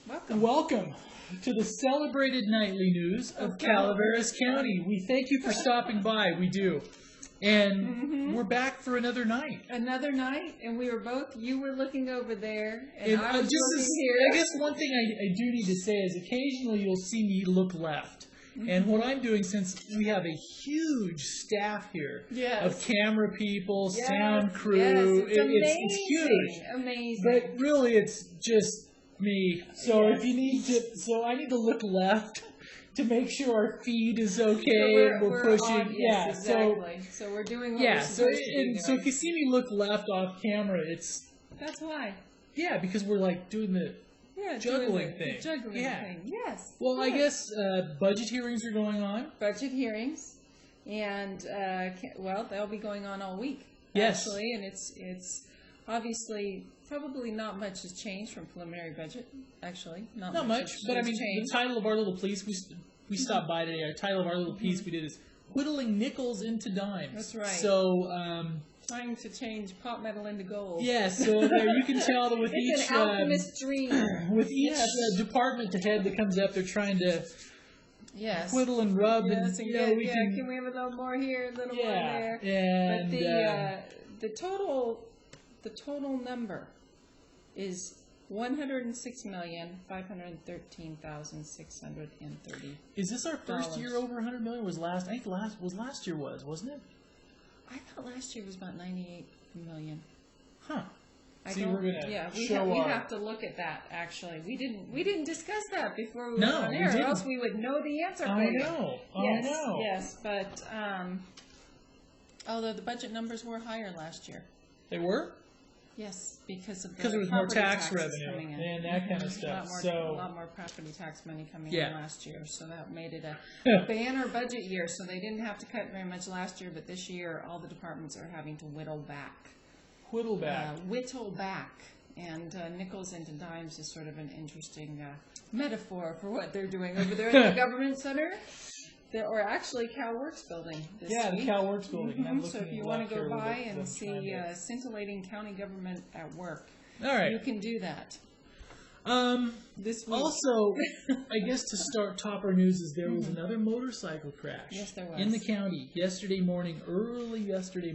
Welcome to the celebrated nightly news of Calaveras County. We thank you for stopping by. We do. And we're back for another night. Another night, and we were both, you were looking over there, and I was looking here. I guess one thing I do need to say is occasionally you'll see me look left. And what I'm doing, since we have a huge staff here of camera people, sound crew, it's huge. Amazing. But really, it's just me. So if you need to, I need to look left to make sure our feed is okay. So we're pushing, exactly. So we're doing what we're supposed to do. So if you see me look left off camera, that's why. Yeah, because we're like doing the juggling thing. Yes. Well, I guess budget hearings are going on. Budget hearings, and they'll be going on all week. Yes. Actually, and it's obviously probably not much has changed from preliminary budget. Actually, not much. But I mean, the title of our little piece we stopped by today. Our title of our little piece we did is "Whittling Nickels into Dimes." That's right. So. Trying to change pot metal into gold. Yeah, so there you can tell that with it's each an alchemist dream. With each department head that comes up, they're trying to whittle and rub, and can we have a little more here, a little more there? And but the total number is $106,513,630. Is this our first year over 100 million? I think last year wasn't it? I thought last year was about 98 million. Huh. We have to look at that. Actually, we didn't discuss that before we went on air, or else we would know the answer. I know. Yes, but although the budget numbers were higher last year. They were. Yes, because there was more tax revenue and that kind of stuff. A lot more property tax money coming in last year, so that made it a banner budget year. So they didn't have to cut very much last year, but this year all the departments are having to whittle back. And nickels into dimes is sort of an interesting metaphor for what they're doing over there in the government center. Or actually, Cal Works building this week. The Cal Works building. So if you want to go by and see scintillating county government at work, you can do that. This week. Also, I guess to top our news is there was another motorcycle crash. Yes, there was. In the county early yesterday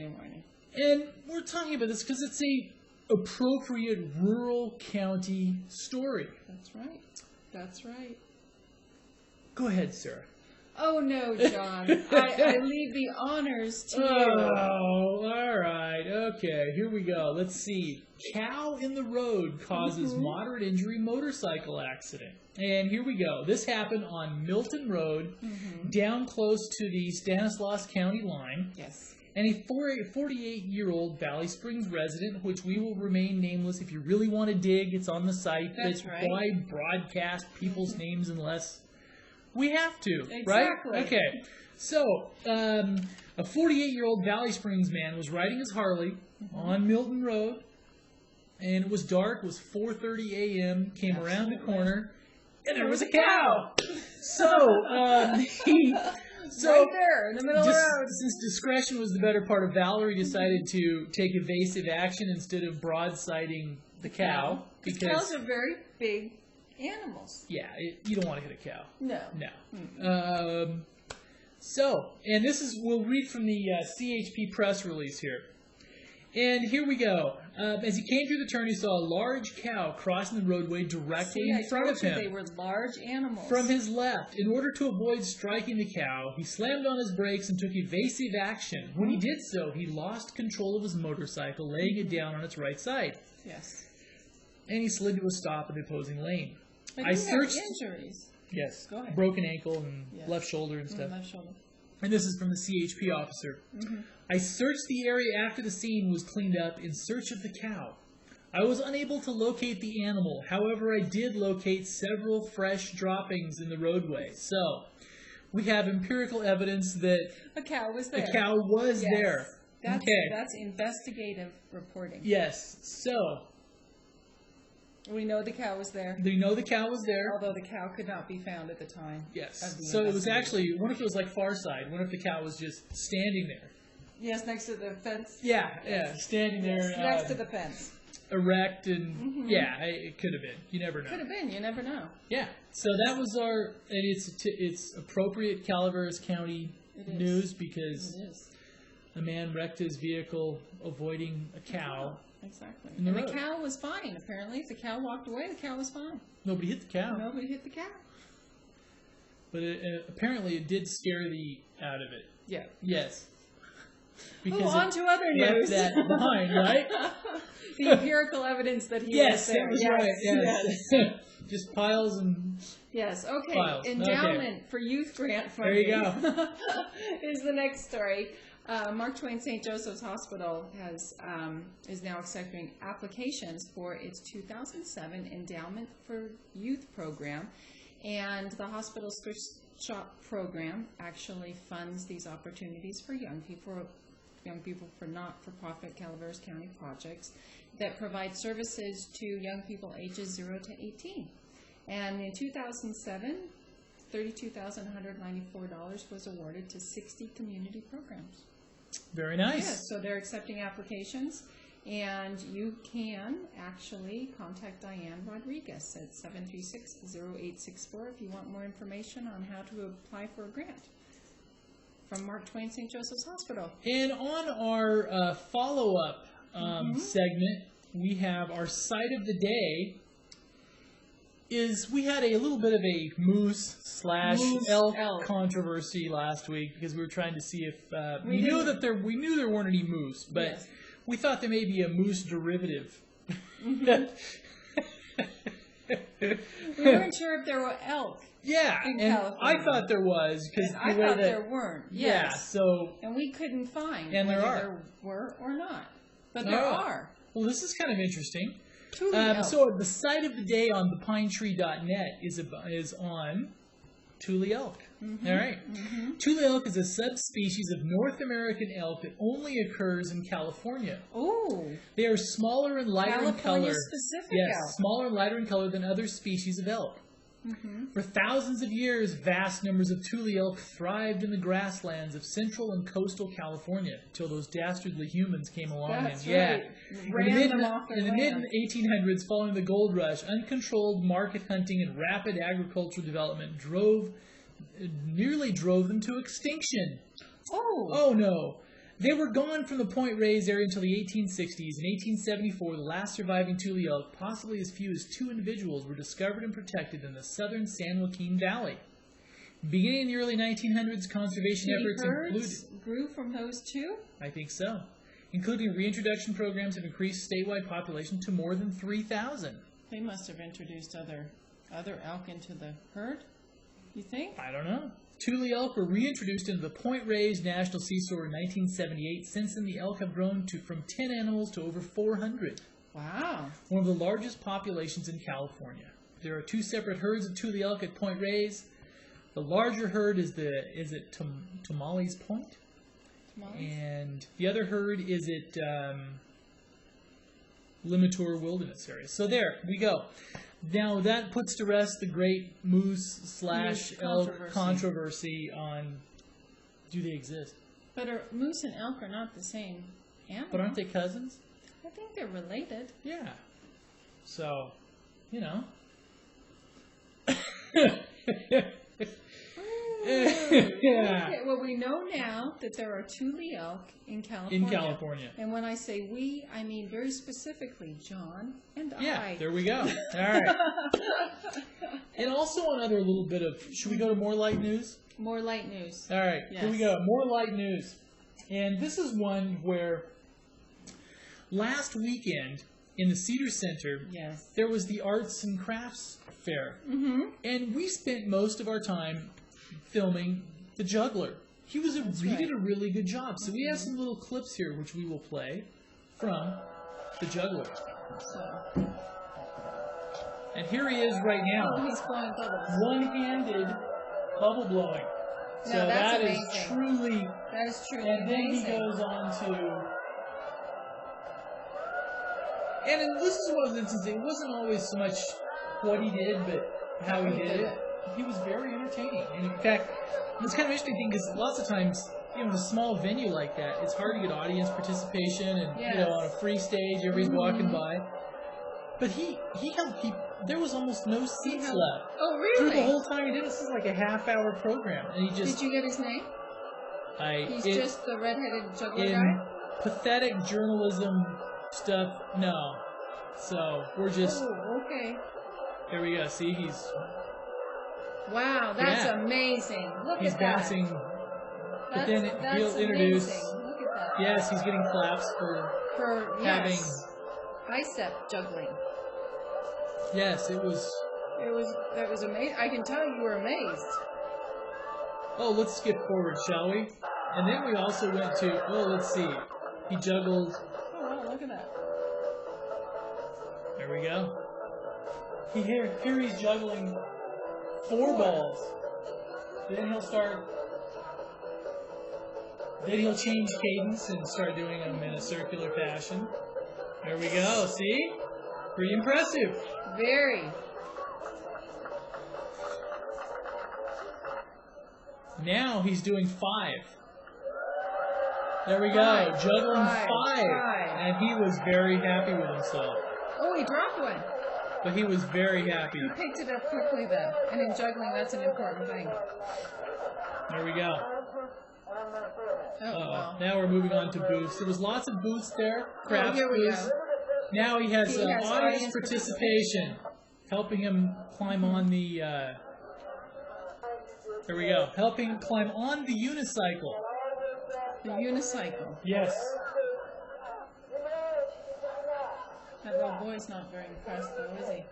morning. And we're talking about this because it's a appropriate rural county story. That's right. Go ahead, Sarah. Oh, no, John. I leave the honors to you. Oh, all right. Okay, here we go. Let's see. Cow in the road causes moderate injury motorcycle accident. And here we go. This happened on Milton Road, down close to the Stanislaus County line. Yes. And a 48-year-old Valley Springs resident, which we will remain nameless. If you really want to dig, it's on the site. That's right. Why broadcast people's names unless... we have to, exactly. Right? Okay. So, a 48-year-old Valley Springs man was riding his Harley on Milton Road, and it was dark. It was 4:30 a.m. Came around the corner, and there was a cow. Right there in the middle of the road. Since discretion was the better part of valor, he decided to take evasive action instead of broadsiding the cow. Because cows are very big animals. Yeah, you don't want to hit a cow. No. And we'll read from the CHP press release here. And here we go. As he came through the turn, he saw a large cow crossing the roadway directly in front of him. They were large animals. From his left. In order to avoid striking the cow, he slammed on his brakes and took evasive action. When he did so, he lost control of his motorcycle, laying it down on its right side. Yes. And he slid to a stop in the opposing lane. I searched injuries. Yes. Go ahead. Broken ankle and left shoulder and stuff. Left shoulder. And this is from the CHP officer. I searched the area after the scene was cleaned up in search of the cow. I was unable to locate the animal. However, I did locate several fresh droppings in the roadway. So, we have empirical evidence that a cow was there. There. That's investigative reporting. Yes. So, we know the cow was there. Although the cow could not be found at the time. Yes. So it was actually, what if it was like Far Side? What if the cow was just standing there? Yes, next to the fence. Yeah, standing there. Next to the fence. erect, and it could have been. You never know. Could have been. You never know. Yeah. So that was and it's appropriate Calaveras County news because a man wrecked his vehicle avoiding a cow. Exactly. And the cow was fine, apparently. If the cow walked away, the cow was fine. Nobody hit the cow. Nobody hit the cow. But apparently it did scare the out of it. Yeah. Yes. Because on to other news. Left that behind, right? The empirical evidence that he was there. That was right. Yes. Just piles and Yes, okay. piles. Endowment for Youth Grant funding. There you go. Is the next story. Mark Twain St. Joseph's Hospital is now accepting applications for its 2007 Endowment for Youth program, and the hospital's thrift shop program actually funds these opportunities for young people for not-for-profit Calaveras County projects that provide services to young people ages 0 to 18. And in 2007, $32,194 was awarded to 60 community programs. Very nice. Yes, so they're accepting applications, and you can actually contact Diane Rodriguez at 736-0864 if you want more information on how to apply for a grant from Mark Twain St. Joseph's Hospital. And on our follow-up segment, we have our site of the day. We had a little bit of a moose/elk controversy last week because we were trying to see if we knew there weren't any moose, but we thought there may be a moose derivative. We weren't sure if there were elk. Yeah, in and California. I thought there was because I thought there weren't. Yes. Yeah, so and we couldn't find and whether there were or not, but there are. Well, this is kind of interesting. So the site of the day on thepinetree.net is on Tule elk. All right. Tule elk is a subspecies of North American elk that only occurs in California. Oh. They are smaller and lighter in color. California-specific elk. Smaller and lighter in color than other species of elk. For thousands of years, vast numbers of Tule elk thrived in the grasslands of central and coastal California until those dastardly humans came along. That's right. Ran them off their in the land. mid-1800s, following the gold rush, uncontrolled market hunting and rapid agricultural development nearly drove them to extinction. Oh no. They were gone from the Point Reyes area until the 1860s. In 1874, the last surviving Tule elk, possibly as few as 2 individuals, were discovered and protected in the southern San Joaquin Valley. Beginning in the early 1900s, conservation efforts grew from those 2? I think so. Including reintroduction programs have increased statewide population to more than 3,000. They must have introduced other elk into the herd, you think? I don't know. Tule elk were reintroduced into the Point Reyes National Seesaw in 1978. Since then, the elk have grown from 10 animals to over 400. Wow. One of the largest populations in California. There are 2 separate herds of Tule elk at Point Reyes. The larger herd is at Tamales Point? And the other herd is at Limitor Wilderness area. So there we go. Now that puts to rest the great moose/elk controversy on do they exist? But moose and elk are not the same animal. But aren't they cousins? I think they're related. Yeah. So, Yeah. Okay, well, we know now that there are Tule elk in California. And when I say we, I mean very specifically John and I. Yeah, there we go. All right. And also another little bit of, should we go to more light news? More light news. All right, yes. Here we go. More light news. And this is one where last weekend in the Cedar Center, there was the Arts and Crafts Fair. And we spent most of our time filming the juggler. He did a really good job. So we have some little clips here which we will play from the juggler. And here he is right now. Oh, he's blowing bubbles. One-handed bubble blowing. So that is truly amazing. And then he goes on to, and this is one of the instances, it wasn't always so much what he did, but how he did it. He was very entertaining. And in fact, it's kind of interesting thing because lots of times in a small venue like that, it's hard to get audience participation, and Yes. on a free stage, everybody's walking by. But he held people. There was almost no seats left. Oh, Through really? the whole time he did. This is like a half-hour program, and he just. Did you get his name? He's just the red-headed juggler in guy? pathetic journalism stuff. No, so we're just. Oh, okay. There we go. See, he's. Wow, that's Yeah. amazing. Look He's at that. bouncing. But That's then he'll introduce. amazing. Look at that. Yes, he's getting claps for having. Yes. Bicep juggling. Yes, it was. That was amazing. I can tell you were amazed. Oh, let's skip forward, shall we? And then we also went to. Oh, let's see. He juggled. Oh wow, look at that. There we go. Here he's juggling 4 balls. Then he'll start. Then he'll change cadence and start doing them in a circular fashion. There we go. See? Pretty impressive. Very. Now he's doing 5. There we go. Juggling 5. And he was very happy with himself. Oh, he dropped one. But he was very happy. He picked it up quickly, though. And in juggling, that's an important thing. There we go. Oh, wow. Now we're moving on to booths. There was lots of booths there. Crafts here we booths. go. Now he has, He has audience participation, helping him climb on the. There we go. Helping climb on the unicycle. The unicycle. Yes. That little boy's not very impressed, though, is he?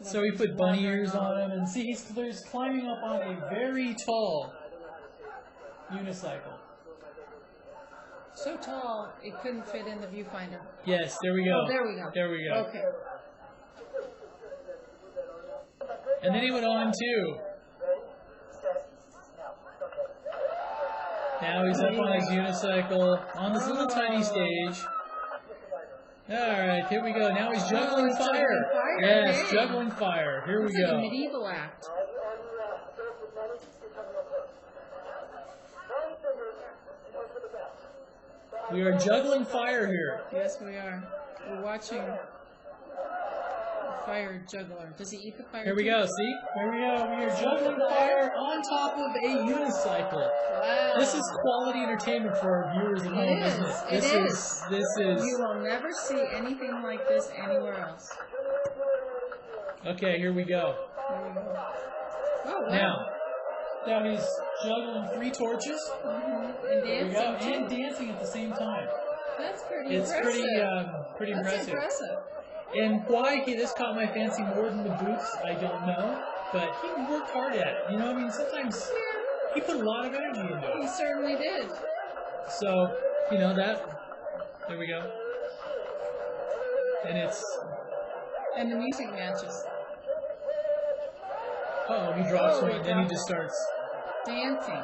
So he put bunny ears on him, and see, he's climbing up on a very tall unicycle. So tall, it couldn't fit in the viewfinder. Yes, there we go. Oh, there we go. There we go. Okay. And then he went on too. Now he's up on his unicycle on this little tiny stage. Alright, here we go. Now he's juggling he's fire. juggling fire. Yes, Okay. juggling fire. Here we It's like a go. medieval act. We are juggling fire here. Yes, we are. We're watching a fire juggler. Does he eat the fire? Here we too? go. See? Here we go. We are juggling fire on top of a unicycle. Wow. This is quality entertainment for our viewers at home, isn't it? It is. This is. You will never see anything like this anywhere else. Okay, here we go. There we go. Oh, wow. Now he's juggling 3 torches. And There we dancing, go. too. And dancing at the same time. That's pretty It's impressive. pretty That's impressive. impressive. And why this caught my fancy more than the boots, I don't know. But he worked hard at it. You know, I mean, sometimes he put a lot of energy into He it. certainly did. So, that. There we go. And it's. And the music matches. Oh, he drops Oh, one. he Then he dropped just starts. Dancing.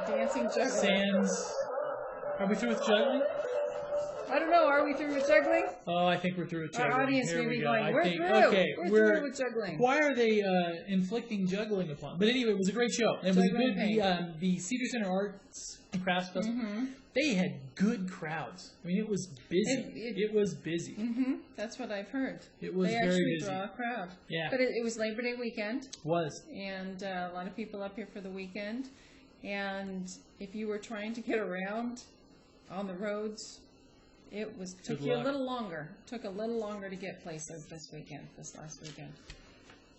Dancing juggling. Sands. Are we through with juggling? I don't know. Are we through with juggling? Oh, I think we're through with juggling. Our audience Here may we be go. going, I we're think, through. Okay, We're through with juggling. Why are they inflicting juggling upon? But anyway, it was a great show. It was Juggling good. The Cedar Center Arts and Crafts Festival. They had good crowds. I mean, it was busy. It was busy. That's what I've heard. It was they very actually busy. draw a crowd. Yeah. But it was Labor Day weekend, Was. and a lot of people up here for the weekend. And if you were trying to get around on the roads, took you a little longer. Took a little longer to get places this last weekend.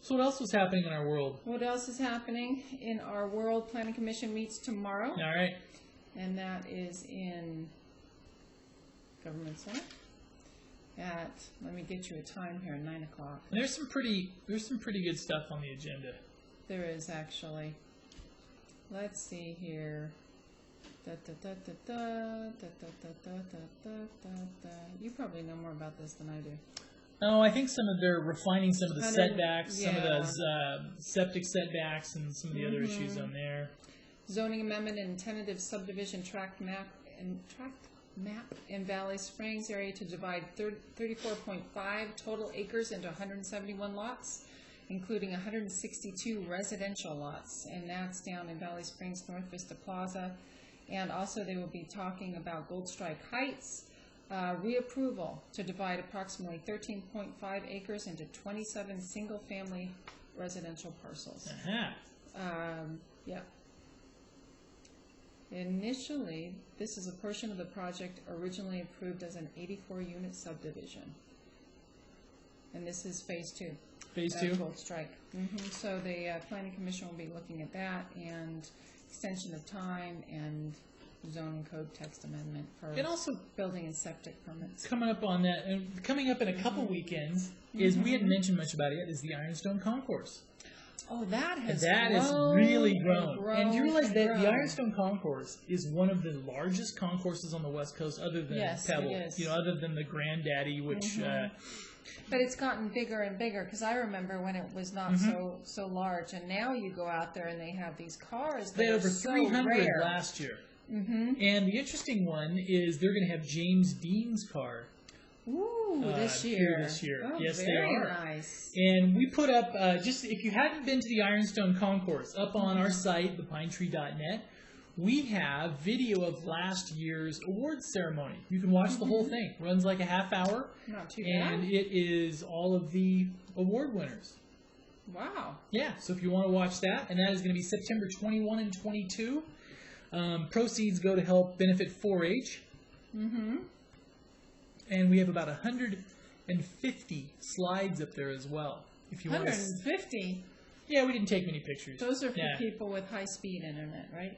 So what else was happening in our world? What else is happening in our world? Planning Commission meets tomorrow, All right. and that is in Government Center at, let me get you a time here, 9 o'clock. And there's some pretty good stuff on the agenda. There is actually. Let's see here. You probably know more about this than I do. No, I think they're refining some of the setbacks, some of yeah. those septic setbacks, and some of the other issues on there. Zoning amendment and tentative subdivision tract map in Valley Springs area to divide 34.5 total acres into 171 lots. including 162 residential lots, and that's down in Valley Springs, North Vista Plaza. And also they will be talking about Gold Strike Heights, reapproval to divide approximately 13.5 acres into 27 single-family residential parcels. Yeah. Initially, this is a portion of the project originally approved as an 84-unit subdivision. And this is phase 2. Phase 2? Gold Strike. So the Planning Commission will be looking at that and extension of time and zoning code text amendment for and also building and septic permits. Coming up on that, and coming up in a couple weekends, is we hadn't mentioned much about it yet, is the Ironstone Concourse. Oh, that has really grown. And do you realize that the Ironstone Concourse is one of the largest concourses on the West Coast, other than Pebble? It is. You know, other than the Granddaddy, which. But it's gotten bigger and bigger, because I remember when it was not so large, and now you go out there and they have these cars that they had are over so 300 rare. last year. And the interesting one is they're going to have James Dean's car. Ooh, this year. Here this year. Oh, yes, they very are. Nice. And we put up, just if you hadn't been to the Ironstone Concourse, up on our site, thepinetree.net, we have video of last year's awards ceremony. You can watch the whole thing. Runs like a half hour. Not too bad. And it is all of the award winners. Wow. Yeah, so if you want to watch that, and that is going to be September 21 and 22. Proceeds go to help benefit 4-H. And we have about 150 slides up there as well. If you 150? Yeah, we didn't take many pictures. Those are for people with high-speed internet, right?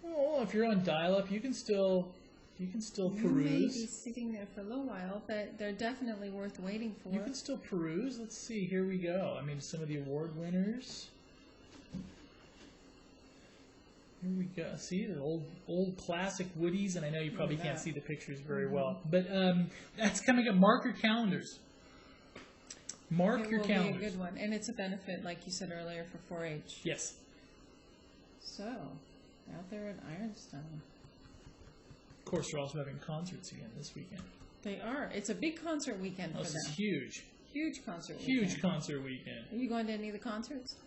Well, if you're on dial-up, you can still peruse. You may be sitting there for a little while, but they're definitely worth waiting for. You can still peruse. Let's see. Here we go. I mean, some of the award winners. Here we go. See, the old classic Woodies, and I know you probably can't see the pictures very well. But that's coming up. Mark your calendars. Mark your calendars. It will be a good one. And it's a benefit, like you said earlier, for 4-H. Yes. So, out there at Ironstone. Of course, they're also having concerts again this weekend. They are. It's a big concert weekend for them. This is huge. Huge concert weekend. Huge concert weekend. Are you going to any of the concerts?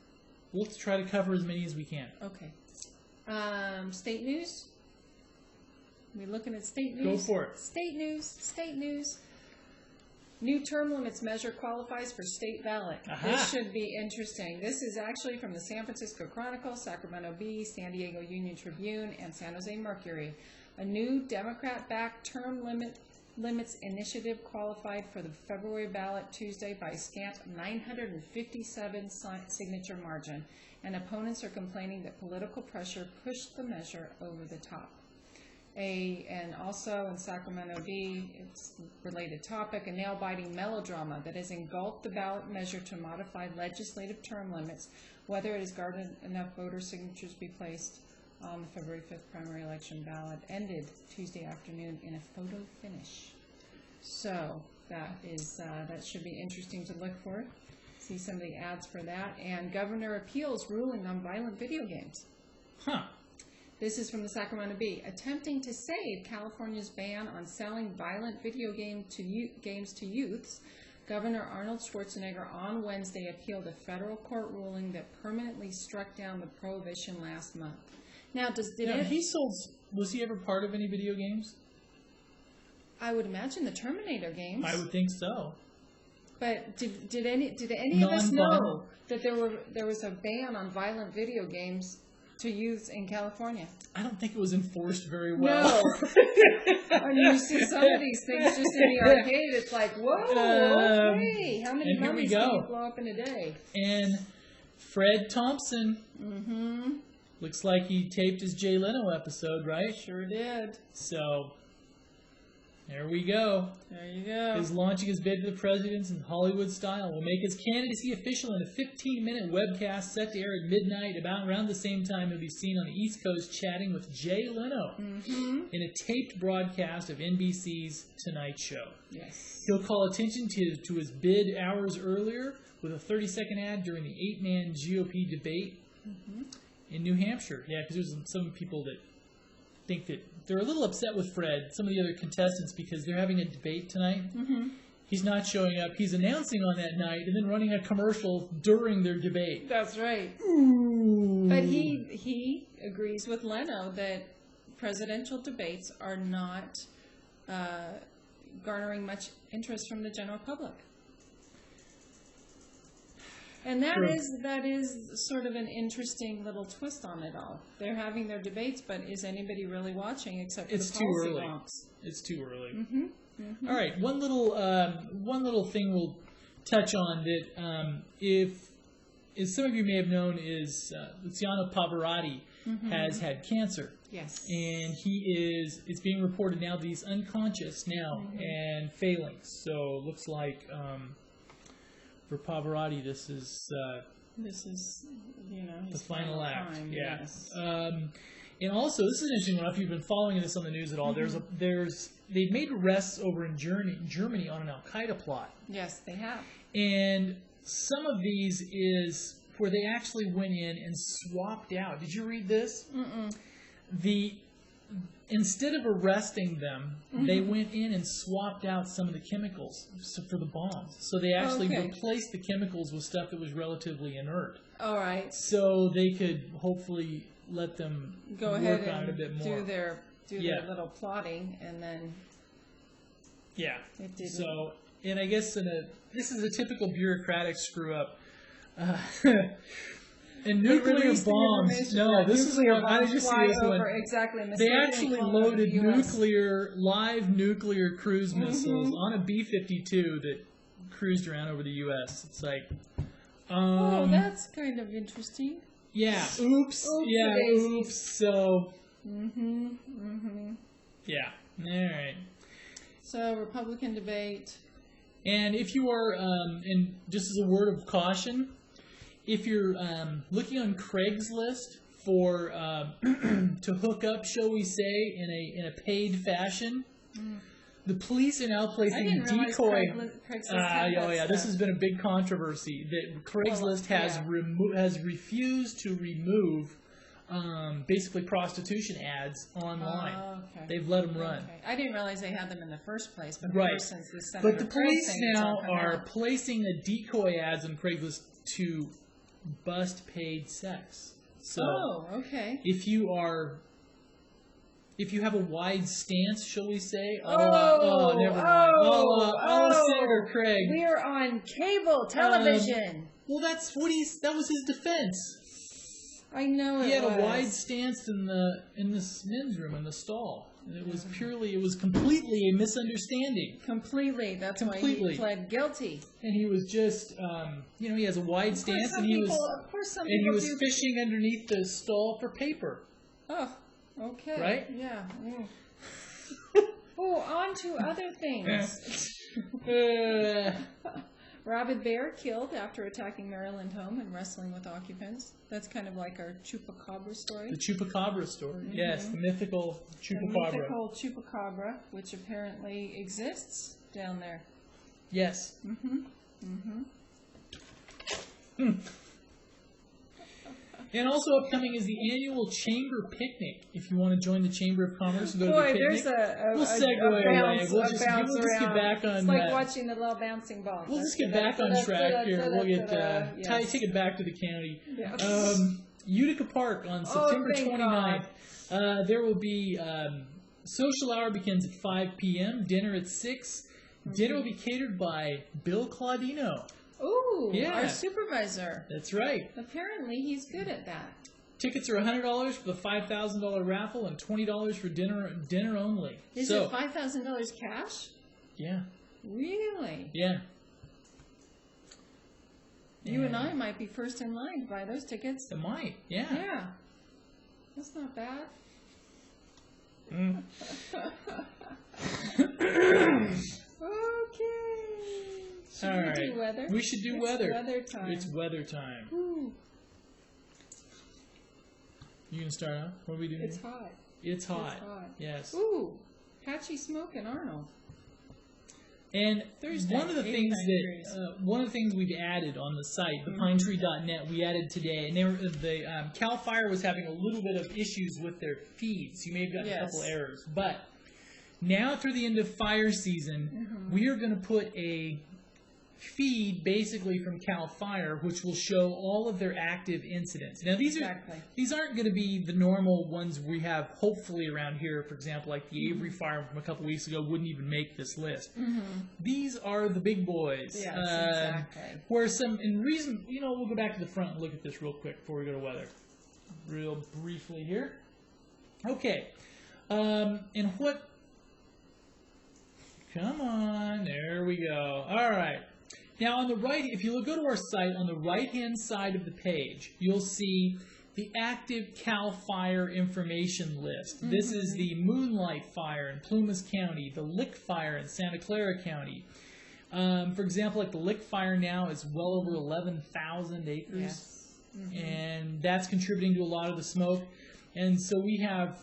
We'll try to cover as many as we can. Okay. State news? We looking at state news? Go for it. State news. State news. New term limits measure qualifies for state ballot. This should be interesting. This is actually from the San Francisco Chronicle, Sacramento Bee, San Diego Union Tribune, and San Jose Mercury. A new Democrat-backed term limits initiative qualified for the February ballot Tuesday by a scant 957 signature margin, and opponents are complaining that political pressure pushed the measure over the top. And also in Sacramento Bee, it's a related topic, a nail-biting melodrama that has engulfed the ballot measure to modify legislative term limits, whether it has garnered enough voter signatures to be placed on the February 5th primary election ballot, ended Tuesday afternoon in a photo finish. So that should be interesting to look for. See some of the ads for that. And governor appeals ruling on violent video games. This is from the Sacramento Bee. Attempting to save California's ban on selling violent video games to youths, Governor Arnold Schwarzenegger on Wednesday appealed a federal court ruling that permanently struck down the prohibition last month. Now, was he ever part of any video games? I would imagine the Terminator games. I would think so. But did any of us know that there was a ban on violent video games to youth in California? I don't think it was enforced very well. No. When you see some of these things just in the arcade, it's like, whoa, okay. How many mummies can you blow up in a day? And Fred Thompson. Looks like he taped his Jay Leno episode, right? Sure did. So, there we go. There you go. He's launching his bid for the presidency in Hollywood style. Will make his candidacy official in a 15-minute webcast set to air at midnight. Around the same time, he'll be seen on the East Coast chatting with Jay Leno in a taped broadcast of NBC's Tonight Show. Yes. He'll call attention to his bid hours earlier with a 30-second ad during the 8-man GOP debate in New Hampshire. Yeah, because there's some people that think that they're a little upset with Fred, some of the other contestants, because they're having a debate tonight. He's not showing up. He's announcing on that night and then running a commercial during their debate. That's right. Ooh. But he agrees with Leno that presidential debates are not garnering much interest from the general public. And that is sort of an interesting little twist on it all. They're having their debates, but is anybody really watching except for the policy wonks? It's too early. Mm-hmm. Mm-hmm. All right, one little thing we'll touch on that, as some of you may have known, is Luciano Pavarotti has had cancer. Yes. And it's being reported now that he's unconscious now and failing. So it looks like for Pavarotti, this is his the final act. time. Yeah. Yes. And also, this is an interesting one. If you've been following this on the news at all, they've made arrests over in Germany on an Al Qaeda plot. Yes, they have. And some of these is where they actually went in and swapped out. Did you read this? Mm-mm. Instead of arresting them, they went in and swapped out some of the chemicals for the bombs. So they actually replaced the chemicals with stuff that was relatively inert. All right. So they could hopefully let them go work ahead on it a bit more. Do their little plotting, and then it didn't. So, and I guess this is a typical bureaucratic screw up. And nuclear bombs. No, this is one. How did you see this one? Exactly. They actually loaded live nuclear cruise missiles on a B-52 that cruised around over the U.S. It's like, oh, that's kind of interesting. Yeah. Oops. Yeah. Oops. So. Yeah. All right. So Republican debate. And if you are, and just as a word of caution, if you're looking on Craigslist for to hook up, shall we say, in a paid fashion, the police are now placing decoy. This has been a big controversy that Craigslist has refused to remove basically prostitution ads online. They've let them run. I didn't realize they had them in the first place, but since the Senator But the police now are placing a decoy ads on Craigslist to bust paid sex. So if you have a wide stance, shall we say? Never mind. Senator Craig. We're on cable television. Well, that was his defense. I know he had a wide stance in the men's room in the stall. And it was completely a misunderstanding. Completely. That's why he pled guilty. And he was just, he has a wide stance, and he was fishing underneath the stall for paper. Oh, okay. Right? Yeah. On to other things. Rabid bear killed after attacking Maryland home and wrestling with occupants. That's kind of like our chupacabra story. The chupacabra story, yes, the mythical chupacabra. The mythical chupacabra, which apparently exists down there. Yes. And also upcoming is the annual Chamber Picnic. If you want to join the Chamber of Commerce and go to the picnic. We'll just get back on. It's like watching the little bouncing ball. We'll just get back on track here. We'll take it back to the county. Yes. Utica Park on September 29th. There will be social hour begins at 5 p.m. Dinner at 6. Dinner will be catered by Bill Claudino. Ooh, our supervisor. That's right. Apparently, he's good at that. Tickets are $100 for the $5,000 raffle and $20 for dinner only. Is it $5,000 cash? Yeah. Really? Yeah. You and I might be first in line to buy those tickets. It might, yeah. Yeah. That's not bad. Okay. Should we do weather? We should do weather. It's weather time. It's weather time. Ooh. You gonna start out? What are we doing? It's hot. It's hot. It's hot. Yes. Ooh, patchy smoke in Arnold. And one of the things we've added on the site, the pinetree.net, we added today, and the Cal Fire was having a little bit of issues with their feeds. You may have gotten a couple errors, but Now through the end of fire season, we are going to put a feed basically from CAL FIRE, which will show all of their active incidents. Now these aren't going to be the normal ones we have hopefully around here. For example, like the Avery fire from a couple weeks ago wouldn't even make this list. These are the big boys. Yes, exactly. Where some, in reason, we'll go back to the front and look at this real quick before we go to weather. Real briefly here. Okay. And what... Come on, there we go. All right. Now, on the right, if you go to our site, on the right-hand side of the page, you'll see the active CAL FIRE information list. This is the Moonlight Fire in Plumas County, the Lick Fire in Santa Clara County. For example, like the Lick Fire now is well over 11,000 acres, Yes. and that's contributing to a lot of the smoke. And so we have,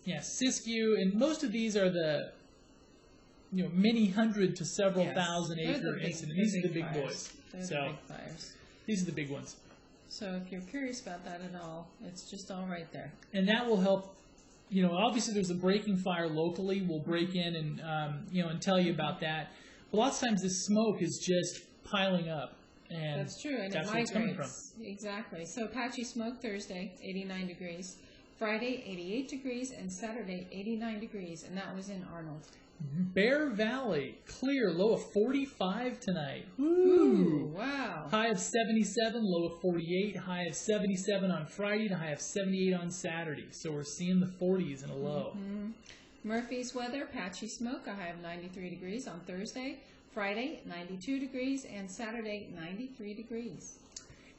Siskiyou, and most of these are the many hundred to several thousand acre incidents. These are the big boys. They're the big fires. These are the big ones. So if you're curious about that at all, it's just all right there. And that will help. Obviously there's a breaking fire locally. We'll break in and and tell you about that. But lots of times this smoke is just piling up. And that's true, and that's it where it's coming from. migrates. Exactly. So patchy smoke Thursday, 89 degrees. Friday, 88 degrees, and Saturday, 89 degrees, and that was in Arnold. Bear Valley, clear, low of 45 tonight. Ooh, wow. High of 77, low of 48, high of 77 on Friday, to high of 78 on Saturday. So we're seeing the 40s in a low. Murphy's weather, patchy smoke, a high of 93 degrees on Thursday. Friday, 92 degrees, and Saturday, 93 degrees.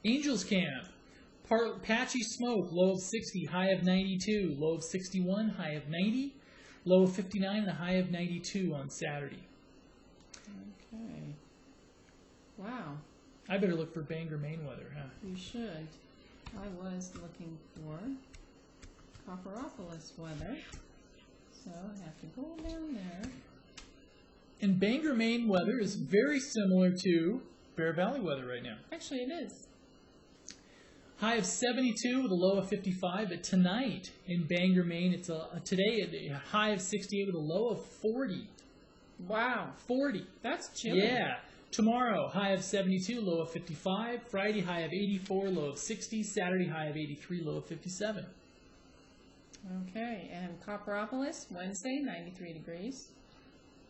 Angels Camp, patchy smoke, low of 60, high of 92, low of 61, high of 90. Low of 59 and a high of 92 on Saturday. Okay. Wow. I better look for Bangor, Maine weather, huh? You should. I was looking for Copperopolis weather. So I have to go down there. And Bangor, Maine weather is very similar to Bear Valley weather right now. Actually, it is. High of 72 with a low of 55. But tonight in Bangor, Maine, it's today a high of 68 with a low of 40. Wow. 40. That's chilly. Yeah. Tomorrow, high of 72, low of 55. Friday, high of 84, low of 60. Saturday, high of 83, low of 57. Okay, and Copperopolis, Wednesday, 93 degrees.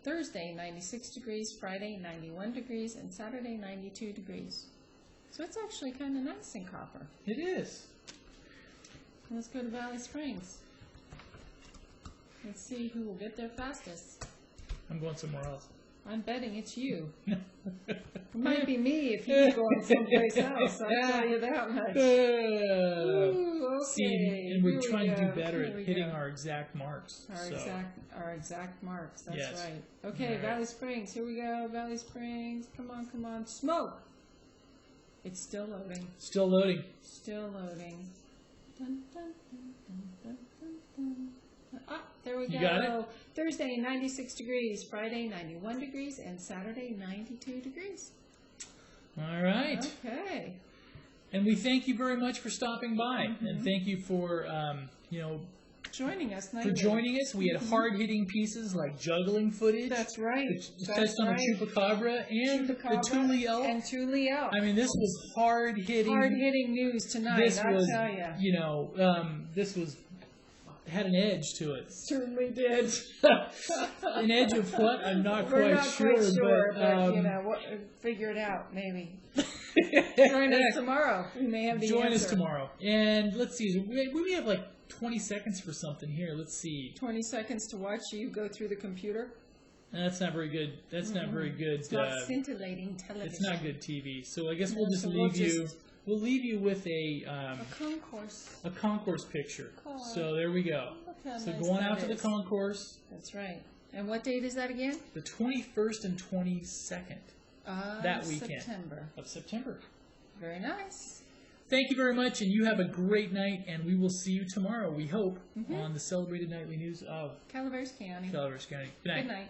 Thursday, 96 degrees. Friday, 91 degrees. And Saturday, 92 degrees. So it's actually kind of nice in Copper. It is. Let's go to Valley Springs. Let's see who will get there fastest. I'm going somewhere else. I'm betting it's you. It might be me if you're going someplace else. I'll tell you that much. Ooh, okay. See, and we're trying to do better Here at we hitting go. our exact marks. Our exact marks. That's Yes. right. Okay, All right. Valley Springs. Here we go. Valley Springs. Come on, come on. Smoke. It's still loading. Still loading. Still loading. Dun, dun, dun, dun, dun, dun, dun. Ah, there we go. You got it? Thursday, 96 degrees. Friday, 91 degrees. And Saturday, 92 degrees. All right. Okay. And we thank you very much for stopping by. And thank you for, Joining us. for joining us. We had hard-hitting pieces like juggling footage. That's right. Touched on the Chupacabra and the Thule elk. And Thule elk. I mean, this was hard-hitting. Hard-hitting news tonight, This I was, tell you. this was had an edge to it. Certainly did. An edge of what? I'm not We're quite not sure. quite sure, but but figure it out, maybe. Join us tomorrow. We may have the Join answer. us tomorrow. And let's see. We may have like 20 seconds for something here. Let's see. 20 seconds to watch you go through the computer. That's not very good. That's not very good. It's not scintillating television. It's not good TV. So I guess we'll just leave you. We'll leave you with a concourse. A concourse picture. So there we go. Look how So nice going that out to the is. concourse. That's right. And what date is that again? The 21st and 22nd that weekend September. of September. Very nice. Thank you very much, and you have a great night, and we will see you tomorrow, we hope, on the celebrated nightly news of Calaveras County. Calaveras County. Good night. Good night.